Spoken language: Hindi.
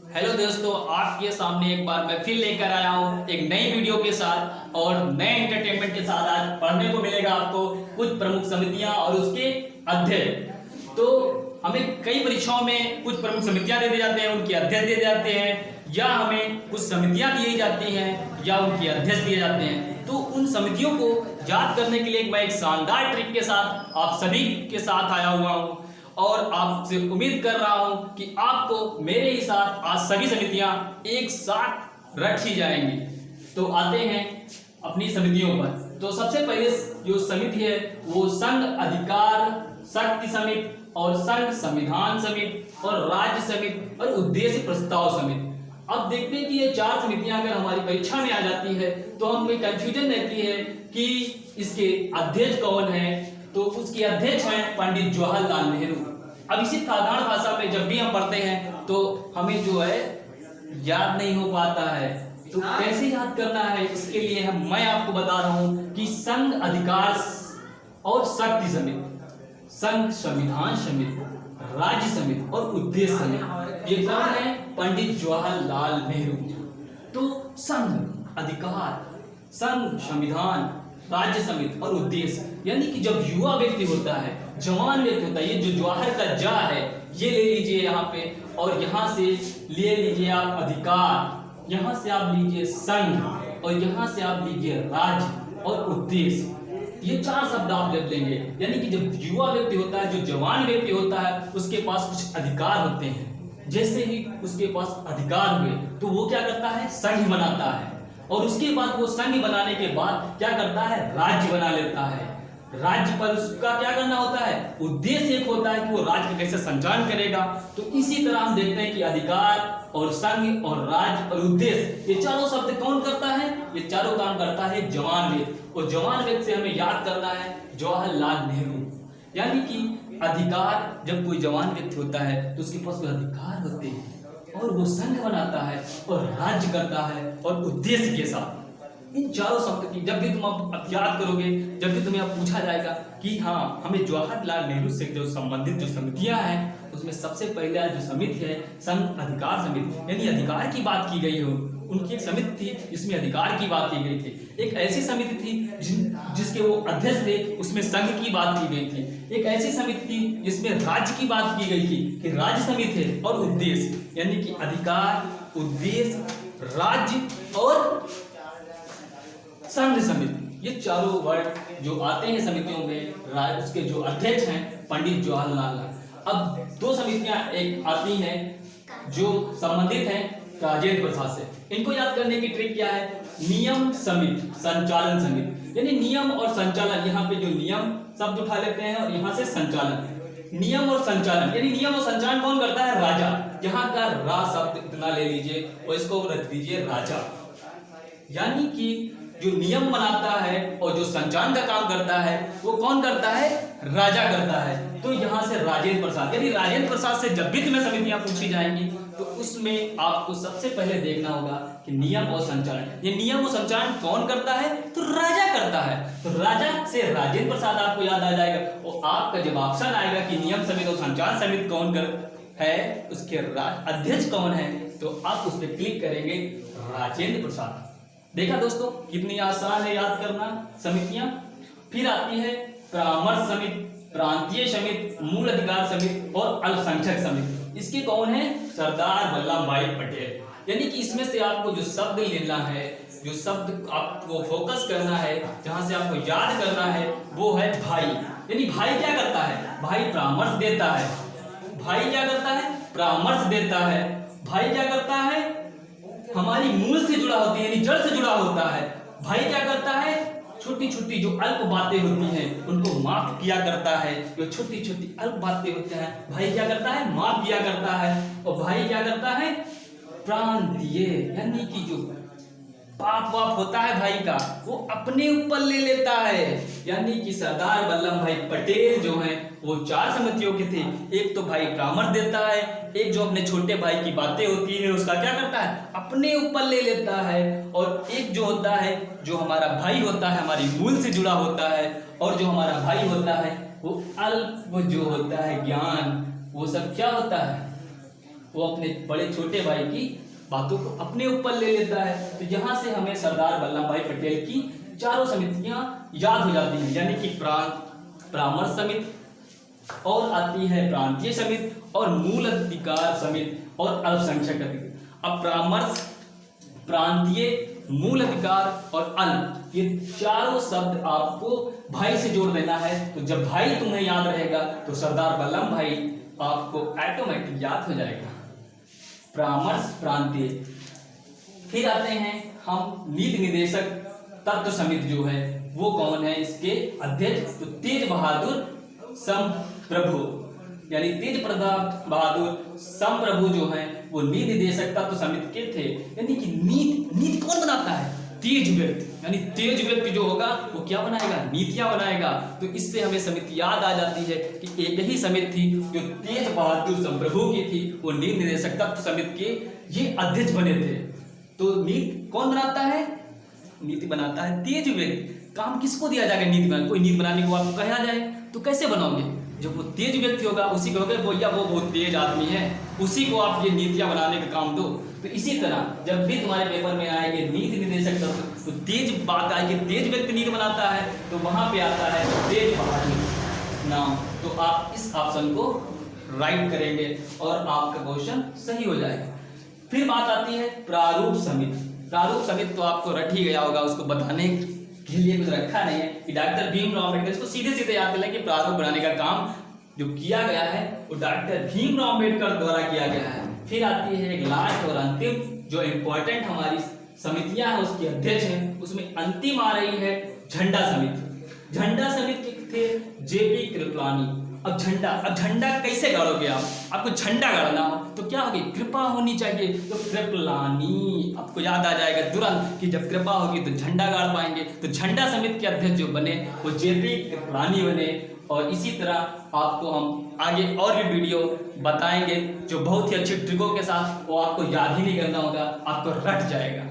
हेलो दोस्तों, आपके सामने एक बार मैं फिर लेकर आया हूँ एक नई वीडियो के साथ और नए एंटरटेनमेंट के साथ। आज पढ़ने को मिलेगा आपको कुछ प्रमुख समितियां और उसके अध्यक्ष। तो हमें कई परीक्षाओं में कुछ प्रमुख समितियां दे दी जाते हैं, उनके अध्यक्ष दिए जाते हैं, या हमें कुछ समितियां दी जाती हैं या उनके अध्यक्ष दिए जाते हैं। तो उन समितियों को याद करने के लिए मैं एक शानदार ट्रिक के साथ आप सभी के साथ आया हुआ हूँ और आपसे उम्मीद कर रहा हूं कि आपको मेरे ही साथ आज सभी समितियां एक साथ रखी जाएंगी। तो आते हैं अपनी समितियों पर। तो सबसे पहले जो समिति है वो संघ अधिकार शक्ति समिति और संघ संविधान समिति और राज्य समिति और उद्देश्य प्रस्ताव समिति। अब देखते हैं कि ये चार समितियां अगर हमारी परीक्षा में आ जाती है तो हमें कंफ्यूजन रहती है कि इसके अध्यक्ष कौन है। तो उसके अध्यक्ष हैं पंडित जवाहरलाल नेहरू। अब इसी साधारण भाषा में जब भी हम पढ़ते हैं तो हमें जो है याद नहीं हो पाता है, तो कैसे याद करना है इसके लिए मैं आपको बता रहा हूं कि संघ अधिकार और शक्ति समिति, संघ संविधान समिति, राज्य समिति और उद्देश्य समिति, ये कौन है? पंडित जवाहरलाल नेहरू। तो संघ अधिकार, संघ संविधान, राज्य समिति और उद्देश्य, यानी कि जब युवा व्यक्ति होता है, जवान व्यक्ति होता है, ये जो जवाहर का जा है ये ले लीजिए यहाँ पे, और यहाँ से ले लीजिए आप अधिकार, यहाँ से आप लीजिए संघ और यहाँ से आप लीजिए राज्य और उद्देश्य। ये चार शब्द आप जब लेंगे, यानी कि जब युवा व्यक्ति होता है, जो जवान व्यक्ति होता है, उसके पास कुछ अधिकार होते हैं। जैसे ही उसके पास अधिकार हुए तो वो क्या करता है? संघ बनाता है, और उसके बाद वो संघ बनाने के बाद क्या करता है? राज्य बना लेता है। राज्य पर उसका क्या करना होता है? उद्देश्य एक होता है कि वो राज्य का कैसे संचालन करेगा। तो इसी तरह हम देखते हैं कि अधिकार और संघ और राज्य और उद्देश्य, ये चारों शब्द कौन करता है? ये चारों काम करता है जवान व्यक्ति। और जवान व्यक्ति से हमें याद करना है जवाहरलाल नेहरू। यानी कि अधिकार, जब कोई जवान व्यक्ति होता है तो उसके पास कोई अधिकार होते हैं और वो संघ बनाता है और राज्य करता है और उद्देश्य के साथ। इन चारों शब्द की जब भी तुम अब याद करोगे, जब भी तुम्हें अब पूछा जाएगा कि हाँ हमें जवाहरलाल नेहरू से जो संबंधित जो समितियां हैं, उसमें सबसे पहले जो समिति है संघ अधिकार समिति, यानी अधिकार की बात की गई हो। उनकी एक समिति थी जिसमें अधिकार की बात की गई थी। एक ऐसी समिति थी जिसके वो अध्यक्ष थे, उसमें संघ की बात की गई थी। एक ऐसी समिति थी जिसमें राज्य की बात की गई थी कि राज्य समिति है और उद्देश्य, यानी कि अधिकार, उद्देश्य, राज्य और संघ समिति, ये चारों वर्ड जो आते हैं समितियों में, उसके जो अध्यक्ष हैं पंडित जवाहरलाल नेहरू। अब दो समितियां एक आती हैं जो संबंधित हैं राजेंद्र प्रसाद से। इनको याद करने की ट्रिक क्या है? नियम समिति, संचालन समिति, यानी नियम और संचालन। यहाँ पे जो नियम शब्द उठा लेते हैं और यहाँ से संचालन। नियम और संचालन, यानी नियम और संचालन कौन करता है? राजा। यहाँ का रा शब्द इतना ले लीजिए और इसको रख दीजिए राजा। यानी कि जो नियम बनाता है और जो संचालन का काम करता है वो कौन करता है? राजा करता है। तो यहाँ से राजेंद्र प्रसाद, यानी राजेंद्र प्रसाद से जब भी तुम्हें समितियां पूछी जाएंगी तो उसमें आपको सबसे पहले देखना होगा कि नियम और संचालन, ये नियम और संचालन कौन करता है? तो राजा करता है। तो राजा से राजेंद्र प्रसाद आपको याद आ जाएगा। और आपका जब ऑप्शन आएगा कि नियम समिति और संचालन समिति कौन है, उसके अध्यक्ष कौन है, तो आप उस पर क्लिक करेंगे राजेंद्र प्रसाद। देखा दोस्तों कितनी आसान है याद करना समितियां। फिर आती है परामर्श समिति, प्रांतीय समिति, मूल अधिकार समिति और अल्पसंख्यक समिति। इसके कौन है? सरदार वल्लभ भाई पटेल। यानी कि इसमें से आपको जो शब्द लेना है, जो शब्द आपको फोकस करना है, जहां से आपको याद करना है, वो है भाई। यानी भाई क्या करता है? भाई परामर्श देता है। भाई क्या करता है? परामर्श देता है। भाई क्या करता है? हमारी मूल से जुड़ा होती है, यानी जड़ से जुड़ा होता है। भाई क्या करता है? छोटी छोटी जो अल्प बातें होती हैं उनको माफ किया करता है। जो छोटी छोटी अल्प बातें होती हैं भाई क्या करता है? माफ किया करता है। और भाई क्या करता है? प्रांतीय, यानी कि जो पाप वाप होता है भाई का वो अपने ऊपर ले लेता है। यानी कि सरदार वल्लभ भाई पटेल जो हैं वो चार समितियों के थे। एक तो भाई परामर्श देता है, एक जो अपने छोटे भाई की बातें होती है उसका क्या करता है? अपने ऊपर ले लेता है, और एक जो होता है जो हमारा भाई होता है हमारी मूल से जुड़ा होता है, और जो हमारा भाई होता है वो अल्प जो होता है ज्ञान, वो सब क्या होता है? वो अपने बड़े छोटे भाई की बातों को अपने ऊपर ले लेता है। तो यहाँ से हमें सरदार वल्लभ भाई पटेल की चारों समितियां याद हो जाती हैं, यानी कि परामर्श समिति, और आती है प्रांतीय समिति, और मूल अधिकार समिति, और अल्पसंख्यक अधिकार। अब परामर्श, प्रांतीय, मूल अधिकार और अल्प, ये चारों शब्द आपको भाई से जोड़ देना है। तो जब भाई तुम्हें याद रहेगा तो सरदार वल्लभ भाई आपको ऑटोमेटिक याद हो जाएगा। परामर्श, प्रांतीय। फिर आते हैं हम नीति निदेशक तत्व समिति जो है वो कौन है, इसके अध्यक्ष तो तेज बहादुर समप्रभु, यानी तेज प्रताप बहादुर समप्रभु जो हैं वो नीति निदेशक तत्व समिति के थे। यानी कि नीति कौन बनाता है, तेज व्यक्ति, यानी तेज व्यक्ति जो होगा वो क्या बनाएगा, नीतियां बनाएगा। तो इससे हमें समिति याद आ जाती है कि एक ही समिति थी जो तेज बहादुर समप्रभु की थी, वो नीति निदेशक तत्व समिति के ये अध्यक्ष बने थे। तो नीति कौन बनाता है, नीति बनाता है तेज व्यक्ति। काम किसको दिया जाएगा, नीति बनाने, कोई नीति बनाने को आपको कहा जाए तो कैसे बनाओगे, जब वो तेज व्यक्ति होगा उसी को कहोगे भैया वो बहुत तेज आदमी है, उसी को आप ये नीतियां बनाने का काम दो। तो इसी तरह जब भी तुम्हारे पेपर में आएंगे नीति निदेशक तत्व, तो तेज बात आएगी, तेज व्यक्ति नीति बनाता है, तो वहां पे आता है तेज बहादुर नाम। तो आप इस ऑप्शन को राइट करेंगे और आपका क्वेश्चन सही हो जाएगा। फिर बात आती है प्रारूप समिति। प्रारूप समिति तो आपको रट ही गया होगा, उसको बताने के लिए कुछ रखा नहीं है कि डॉक्टर भीमराव अम्बेडकर, इसको सीधे सीधे याद कर लें कि प्रारूप बनाने का काम जो किया गया है वो डॉक्टर भीमराव अम्बेडकर द्वारा किया गया है। फिर आती है एक लास्ट और अंतिम जो इम्पोर्टेंट हमारी समितियां हैं उसकी अध्यक्ष हैं, उसमें अंतिम आ रही है झंडा समिति। झंडा समिति थे जेपी कृपलानी। अब झंडा कैसे गाड़ोगे आप, आपको झंडा गाड़ना हो तो क्या होगी, कृपा होनी चाहिए, तो कृपलानी आपको याद आ जाएगा तुरंत कि जब कृपा होगी तो झंडा गाड़ पाएंगे। तो झंडा समिति के अध्यक्ष जो बने वो जेपी कृपलानी बने। और इसी तरह आपको हम आगे और भी वीडियो बताएंगे जो बहुत ही अच्छे ट्रिकों के साथ, वो आपको याद ही नहीं करना होगा, आपको रट जाएगा।